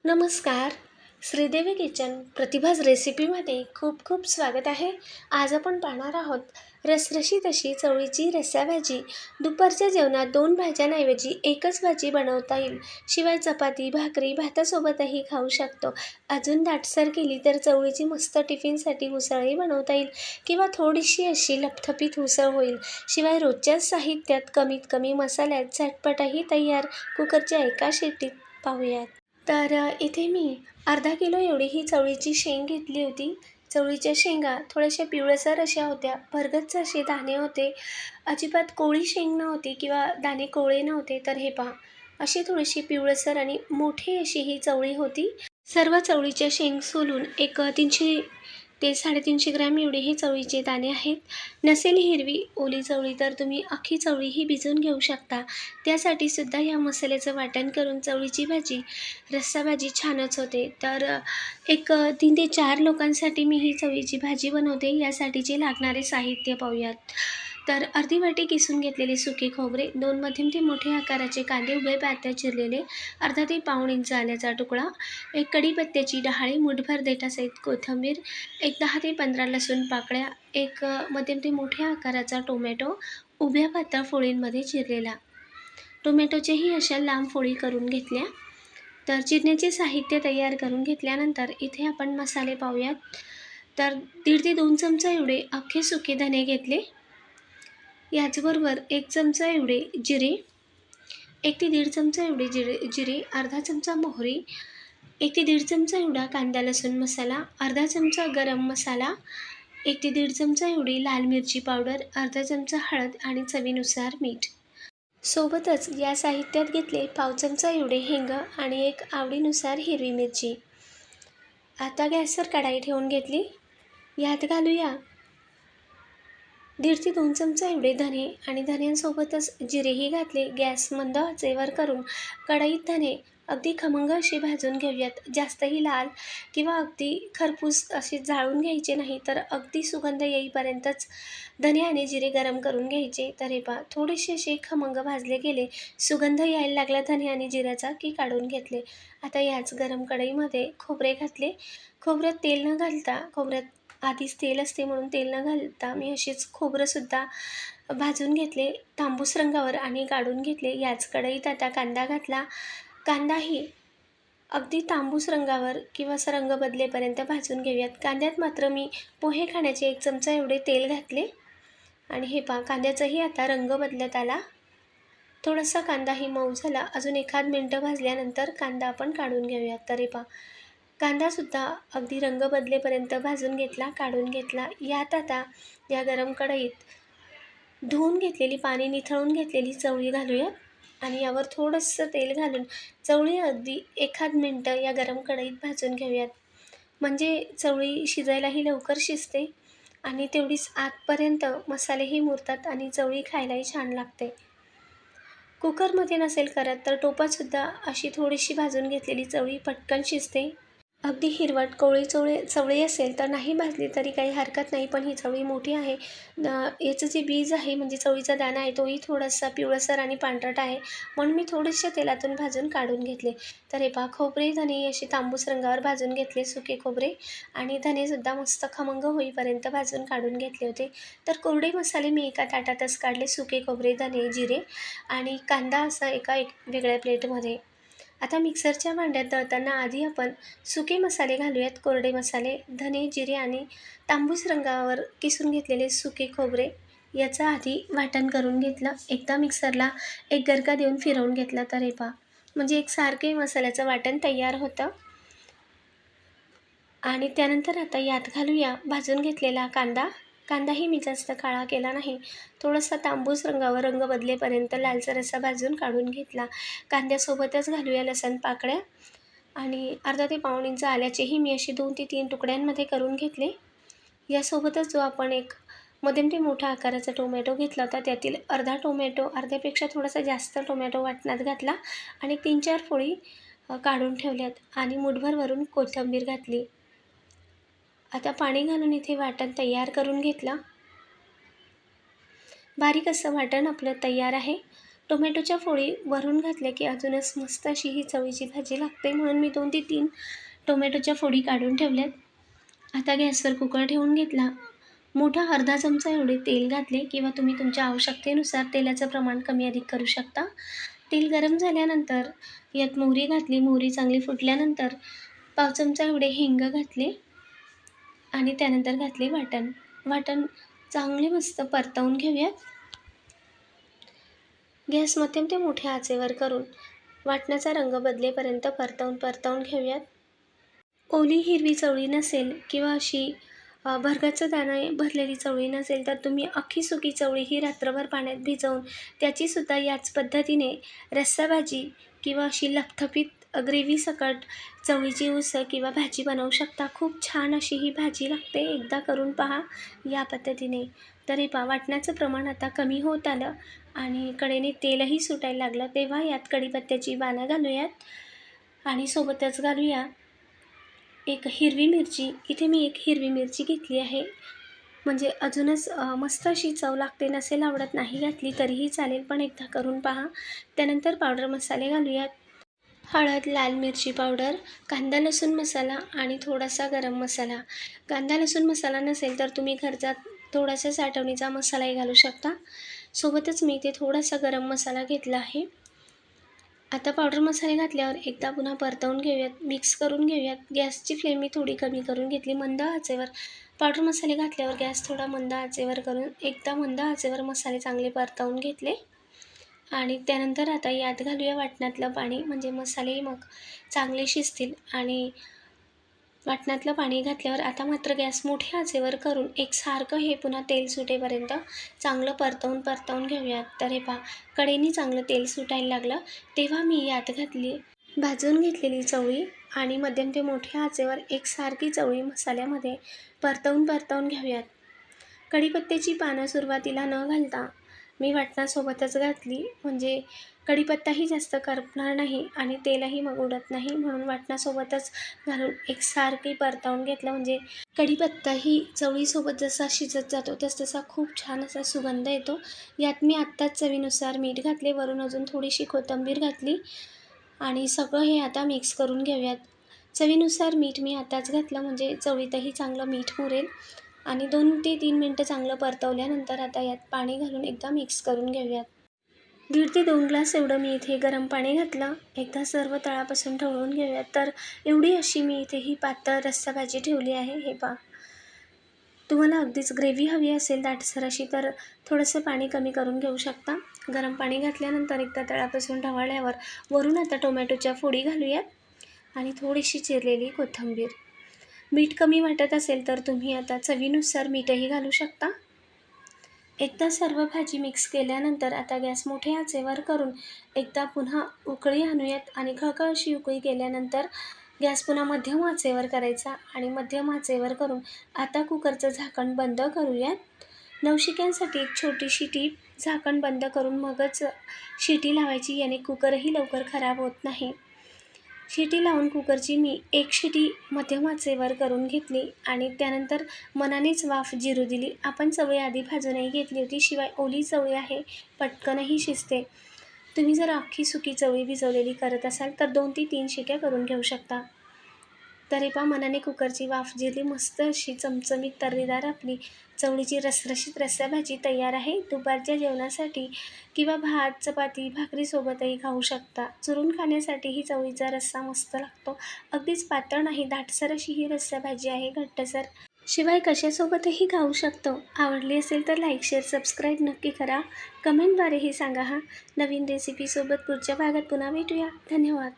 नमस्कार. श्रीदेवी किचन प्रतिभाज रेसिपीमध्ये खूप खूप स्वागत आहे. आज आपण पाहणार आहोत रसरशीत अशी चवळीची रस्साभाजी. दुपारच्या जेवणात 2 भाज्यांऐवजी एकच भाजी बनवता येईल. शिवाय चपाती, भाकरी, भातासोबतही खाऊ शकतो. अजून दाटसर केली तर चवळीची मस्त टिफिनसाठी उसळही बनवता येईल किंवा थोडीशी अशी लपथपीत उसळ होईल. शिवाय रोजच्याच साहित्यात कमीत कमी मसाल्यात झटपटही तयार. कुकरच्या एका शिट्टीत पाहूयात. इथे मी अर्धा किलो एवढी ही चवळीची शेंग घेतली होती. चवळीच्या शेंगा थोड्याशा पिवळसर अशा होत्या. भरगच्च असे दाणे होते. अजिबात कोवळी शेंग नव्हती किंवा दाणे कोवळे नव्हते. तर हे पहा, अशी थोडीशी पिवळसर आणि मोठी अशी ही चवळी होती. सर्व चवळीच्या शेंग सोलून एक 300 ते 350 ग्रॅम एवढे हे चवळीचे दाणे आहेत. नसेल हिरवी ओली चवळी तर तुम्ही अख्खी चवळीही भिजवून घेऊ शकता. त्यासाठी सुद्धा या मसाल्याचं वाटण करून चवळीची भाजी, रस्साभाजी छानच होते. एक 3 ते 4 लोकांसाठी मी ही चवळीची भाजी बनवते. यासाठीचे लागणारे साहित्य पाहूयात. अर्धी वाटी किसून घेतलेले सुके खोबरे, 2 मध्यम ते मोठे आकाराचे कांदे उभे पातळ चिरलेले, अर्धा ते पाऊण इंच आल्याचा तुकडा, एक कढीपत्त्याची डहाळी, मुठभर देठासहित कोथिंबीर, एक 10 ते 15 लसूण पाकळ्या, एक मध्यम ते मोठ्या आकाराचा टोमॅटो उभ्या पातळ फोडींमध्ये चिरलेला. टोमॅटोच्याही अशा लांब फोडी करून घेतल्या. चिरण्याचे साहित्य तयार करून घेतल्यानंतर इथे आपण मसाले पाहूयात. 1.5 ते 2 चमचा एवढे अख्खे सुके धने घेतले. याचबरोबर 1 चमचा एवढे जिरे, 1 ते 1.5 चमचा एवढे जिरे, अर्धा चमचा मोहरी, 1 ते 1.5 चमचा एवढा कांदा लसूण मसाला, अर्धा चमचा गरम मसाला, 1 ते 1.5 चमचा एवढी लाल मिरची पावडर, अर्धा चमचा हळद आणि चवीनुसार मीठ. सोबतच या साहित्यात घेतले पाव चमचा एवढे हिंग आणि एक आवडीनुसार हिरवी मिरची. आता गॅसवर कढाई ठेवून घेतली. यात घालूया 1.5 ते 2 चमचा एवढे धने आणि धन्यांसोबतच जिरेही घातले. गॅस मंद आचेवर करून कढईत धने अगदी खमंग असे भाजून घेऊयात. जास्तही लाल किंवा अगदी खरपूस असे जाळून घ्यायचे नाही, तर अगदी सुगंध येईपर्यंतच धने आणि जिरे गरम करून घ्यायचे. हे पहा, थोडेसे असे खमंग भाजले गेले, सुगंध यायला लागला धने आणि जिऱ्याचा की काढून घेतले. आता याच गरम कढईमध्ये खोबरे घातले. खोबऱ्यात तेल न घालता, खोबऱ्यात आधीच तेल असते म्हणून तेल न घालता मी असेच खोबरंसुद्धा भाजून घेतले तांबूस रंगावर आणि काढून घेतले. याच कढईत आता कांदा घातला. कांदाही अगदी तांबूस रंगावर किंवा असा रंग बदलेपर्यंत भाजून घेऊयात. कांद्यात मात्र मी पोहे खाण्याचे 1 चमचा एवढे तेल घातले आणि हे पहा, कांद्याचाही आता रंग बदलत आला. थोडासा कांदाही मऊ झाला. अजून एखाद मिनटं भाजल्यानंतर कांदा आपण काढून घेऊयात. हे पहा, कांदासुद्धा अगदी रंग बदलेपर्यंत भाजून घेतला, काढून घेतला. यात आता या गरम कढईत धुवून घेतलेली, पाणी निथळून घेतलेली चवळी घालूयात आणि यावर थोडंसं तेल घालून चवळी अगदी एखाद मिनटं या गरम कढईत भाजून घेऊयात. म्हणजे चवळी शिजायलाही लवकर शिजते आणि तेवढीच आतपर्यंत मसालेही मुरतात आणि चवळी खायलाही छान लागते. कुकरमध्ये नसेल करत तर टोपातसुद्धा अशी थोडीशी भाजून घेतलेली चवळी पटकन शिजते. अगदी हिरवट कोवळी चवळी असेल तर नाही भाजली तरी काही हरकत नाही, पण ही चवळी मोठी आहे. याचं जे बीज आहे म्हणजे चवळीचा दाणा आहे तोही थोडासा पिवळसर आणि पांढरट आहे, म्हणून मी थोडेसे तेलातून भाजून काढून घेतले. हे पहा, खोबरे धने असे तांबूस रंगावर भाजून घेतले, सुके खोबरे आणि धनेसुद्धा मस्त खमंग होईपर्यंत भाजून काढून घेतले होते. कोरडे मसाले मी एका ताटातच काढले, सुके खोबरे, धने, जिरे आणि कांदा असा एका वेगळ्या प्लेटमध्ये. आता मिक्सरच्या भांड्यात दळताना आधी आपण सुके मसाले घालूयात. कोरडे मसाले, धने, जिरे आणि तांबूस रंगावर किसून घेतलेले सुके खोबरे याचं आधी वाटण करून घेतलं. एकदा मिक्सरला एक गरका देऊन फिरवून घेतला. हे पहा, म्हणजे एकसारखे मसाल्याचं वाटण तयार होतं. आणि त्यानंतर आता यात घालूया भाजून घेतलेला कांदा. कांदाही मी जास्त काळा केला नाही, थोडासा तांबूस रंगावर रंग बदलेपर्यंत लालसर असा भाजून काढून घेतला. कांद्यासोबतच घालूया लसूण पाकळ्या आणि अर्धा ते पाऊण इंच आल्याचेही मी असे 2 ते 3 तुकड्यांमध्ये करून घेतले. यासोबतच जो आपण एक मध्यम ते मोठा आकाराचा टोमॅटो घेतला होता, त्यातील अर्धा टोमॅटो, अर्ध्यापेक्षा थोडासा जास्त टोमॅटो वाटणात घातला आणि 3-4 फोडी काढून ठेवल्यात आणि मुठभर वरून कोथिंबीर घातली. आता पाणी घालून इथे वाटण तयार करून घेतलं. बारीक असं वाटण आपलं तयार आहे. टोमॅटोच्या फोडी वरून घातल्या की अजूनच मस्त अशी ही चवीची भाजी लागते, म्हणून मी 2 ते 3 टोमॅटोच्या फोडी काढून ठेवल्यात. आता गॅसवर कुकर ठेवून घेतला. मोठा अर्धा चमचा एवढे तेल घातले किंवा तुम्ही तुमच्या आवश्यकतेनुसार तेलाचं प्रमाण कमी अधिक करू शकता. तेल गरम झाल्यानंतर यात मोहरी घातली. मोहरी चांगली फुटल्यानंतर पाव चमचा एवढे हिंग घातले आणि त्यानंतर घातले वाटण. वाटण चांगले मस्त परतवून घेऊयात. गॅस मध्यम ते मोठ्या आचेवर करून वाटणाचा रंग बदलेपर्यंत परतवून घेऊयात. ओली हिरवी चवळी नसेल किंवा अशी भरगच्च दाणे भरलेली चवळी नसेल तर तुम्ही अख्खी सुकी चवळी ही रात्रभर पाण्यात भिजवून त्याचीसुद्धा याच पद्धतीने रस्सा भाजी किंवा अशी लपथपीत ग्रेव्ही सकट चवळीची उसळ किंवा भाजी बनवू शकता. खूप छान अशी ही भाजी लागते. एकदा करून पहा या पद्धतीने. तर हे पहा, वाटणाचं प्रमाण आता कमी होत आलं आणि कडेने तेलही सुटायला लागलं. तेव्हा यात कढीपत्त्याची पानं घालूयात आणि सोबतच घालूया एक हिरवी मिरची. इथे मी एक हिरवी मिरची घेतली आहे, म्हणजे अजूनच मस्त अशी चव लागते. नसेल आवडत नाही घातली तरीही चालेल, पण एकदा करून पहा. त्यानंतर पावडर मसाले घालूयात. हळद, लाल मिरची पावडर, कांदा लसूण मसाला आणि थोडासा गरम मसाला. कांदा लसूण मसाला नसेल तर तुम्ही घरचा थोडासा साठवणीचा मसालाही घालू शकता. सोबतच मी इथे थोडासा गरम मसाला घेतला आहे. आता पावडर मसाले घातल्यावर एकदा पुन्हा परतवून घेऊयात, मिक्स करून घेऊयात. गॅसची फ्लेम मी थोडी कमी करून घेतली. मंद आचेवर पावडर मसाले घातल्यावर गॅस थोडा मंद आचेवर करून एकदा मंद आचेवर मसाले चांगले परतवून घेतले आणि त्यानंतर आता यात घालूया वाटणातलं पाणी, म्हणजे मसालेही मग चांगले शिजतील. आणि वाटणातलं पाणी घातल्यावर आता मात्र गॅस मोठ्या आचेवर करून एकसारखं हे पुन्हा तेल सुटेपर्यंत चांगलं परतवून घेऊयात. तर हे पहा, कढईने चांगलं तेल सुटायला लागलं तेव्हा मी यात घातली भाजून घेतलेली चवळी आणि मध्यम ते मोठ्या आचेवर एकसारखी चवळी मसाल्यामध्ये परतवून घेऊयात. कढीपत्त्याची पानं सुरुवातीला न घालता मी वाटणासोबतच घातली, म्हणजे कढीपत्ताही जास्त करपणार नाही आणि तेलही मग उडत नाही, म्हणून वाटणासोबतच घालून एकसारखी परतवून घेतलं. म्हणजे कढीपत्ताही चवळीसोबत जसा शिजत जातो तसा खूप छान असा सुगंध येतो. यात मी आत्ताच चवीनुसार मीठ घातले, वरून अजून थोडीशी कोथिंबीर घातली आणि सगळं हे आता मिक्स करून घेऊयात. चवीनुसार मीठ मी आताच घातलं, म्हणजे चवळीतही चांगलं मीठ मुरेल. आणि 2 ते 3 मिनटं चांगलं परतवल्यानंतर आता यात पाणी घालून एकदा मिक्स करून घेऊयात. 1.5 ते 2 ग्लास एवढं मी इथे गरम पाणी घातलं. एकदा सर्व तळापासून ढवळून घेऊयात. तर एवढी अशी मी इथे ही पातळ रस्सा भाजी ठेवली आहे. हे पहा, तुम्हाला अगदीच ग्रेव्ही हवी असेल दाटसर अशी तर थोडंसं पाणी कमी करून घेऊ शकता. गरम पाणी घातल्यानंतर एकदा तळापासून ढवळल्यावर वरून आता टोमॅटोच्या फोडी घालूयात आणि थोडीशी चिरलेली कोथिंबीर. मीठ कमी वाटत असेल तर तुम्ही आता चवीनुसार मीठही घालू शकता. एकदा सर्व भाजी मिक्स केल्यानंतर आता गॅस मोठ्या आचेवर करून एकदा पुन्हा उकळी आणूयात आणि खळखळ अशी उकळी केल्यानंतर गॅस पुन्हा मध्यम आचेवर करायचा आणि मध्यम आचेवर करून आता कुकरचं झाकण बंद करूयात. नवशिक्यांसाठी एक छोटीशी टीप, झाकण बंद करून मगच शिटी लावायची, याने कुकरही लवकर खराब होत नाही. शिटी लावून कुकरची मी एक शिटी मध्यम आचेवर करून घेतली आणि त्यानंतर मनानेच वाफ जिरू दिली. आपण चवळी आधी भाजूनही घेतली होती, शिवाय ओली चवळी आहे, पटकनही शिजते. तुम्ही जर अख्खी सुकी चवळी भिजवलेली करत असाल तर 2 ते 3 शिट्या करून घेऊ शकता. तर हे पहा, मनाने कुकरची वाफ जिरली. मस्त अशी चमचमीत तर्रीदार आपली चवळीची रसरशीत रस्सा भाजी तयार आहे. दुपारच्या जेवणासाठी किंवा भात, चपाती, भाकरीसोबतही खाऊ शकता. चुरून खाण्यासाठी ही चवळीचा रस्सा मस्त लागतो. अगदीच पातळ नाही, दाटसर अशी ही रस्सा भाजी आहे, घट्टसर. शिवाय कशासोबतही खाऊ शकतो. आवडली असेल तर लाईक, शेअर, सबस्क्राईब नक्की करा. कमेंटद्वारेही सांगा. नवीन रेसिपीसोबत पुढच्या भागात पुन्हा भेटूया. धन्यवाद.